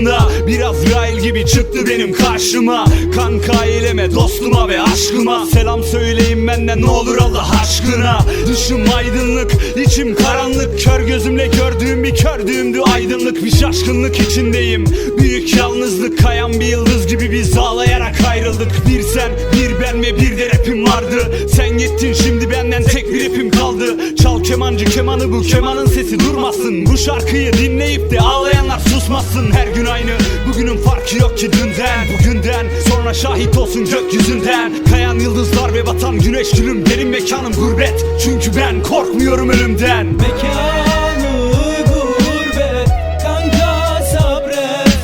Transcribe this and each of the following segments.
aslında. Biraz Azrail gibi çıktı benim karşıma. Kanka aileme, dostuma ve aşkıma selam söyleyin benden ne olur Allah aşkına. Dışım aydınlık, içim karanlık. Kör gözümle gördüğüm bir kördüğümdü aydınlık. Bir şaşkınlık içindeyim, büyük yalnızlık. Kayan bir yıldız gibi biz ağlayarak ayrıldık. Bir sen, bir ben ve bir de rapim vardı. Sen gittin, şimdi benden tek bir rapim kaldı. Çal kemancı kemanı, bu kemanın sesi durmasın. Bu şarkıyı dinleyip de ağlayanlar susmasın. Her gün aynı, bugünün farkı yok ki dünden. Bugünden sonra şahit olsun gökyüzünden. Kayan yıldızlar ve batan güneş gülüm. Benim mekanım gurbet, çünkü ben korkmuyorum ölümden. Mekanı gurbet, kanka sabret.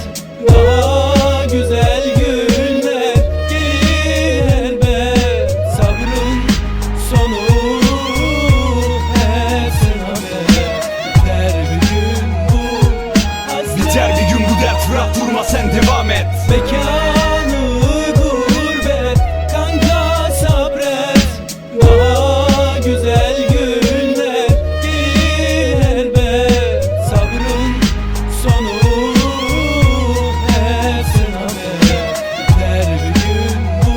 Daha güzel günler gelir elbet. Sabrın sonu hep senamet. Biter bir gün bu hasret. Biter bir gün bu dert, Fırat durma sen devam et. Mekanı gurbet, kanka sabret. Daha güzel günler gelir elbet. Sabrın sonu hep senamet. Biter bir gün bu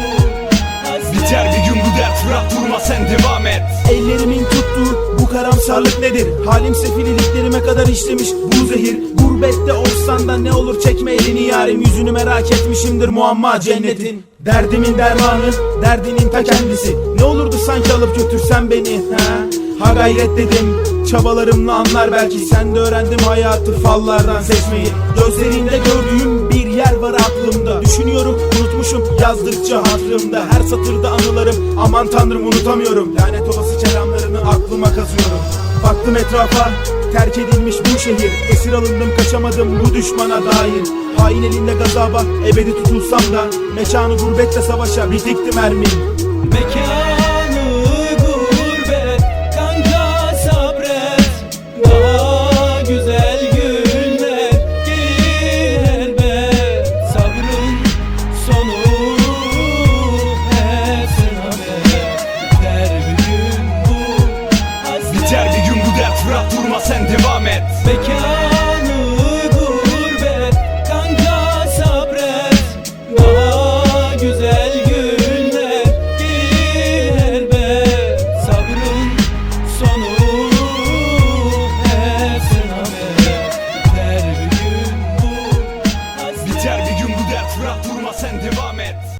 hasret. Biter bir gün bu dert, Fırat durma sen devam et. Ellerimin tuttuğu bu karamsarlık nedir? Halim sefil iliklerime kadar işlemiş bu zehir. Gurbette olsan da ne olur çekme elini yarim. Yüzünü merak etmişimdir muamma cennetin. Derdimin dermanı, derdinin ta kendisi. Ne olurdu sanki alıp götürsen beni, ha gayret dedim, çabalarımla anlar belki. Sen de öğrendim hayatı fallardan seçmeyi. Gözlerinde gördüğüm bir yer var aklımda. Düşünüyorum unutmuşum yazdıkça hatırımda. Her satırda anılarım, aman tanrım unutamıyorum. Lanet olası kelamlarını aklıma kazıyorum. Baktım etrafa, terk edilmiş bu şehir. Esir alındım, kaçamadım bu düşmana dair. Hain elinde gazaba, ebedi tutulsam da mekanı gurbette savaşa bitikti mermim. Mekanı gurbet, kanka sabret. Daha güzel günler gelir elbet. Sabrın sonu hep senamet. Biter bir gün bu hasret. Biter bir gün bu dert, Fırat durma sen devam et. Mekanı gurbet, kanka sabret. Daha güzel günler gelir elbet. Sabrın sonu hep senamet. Biter bir gün bu hasret. Biter bir gün bu dert, Fırat durma sen devam et.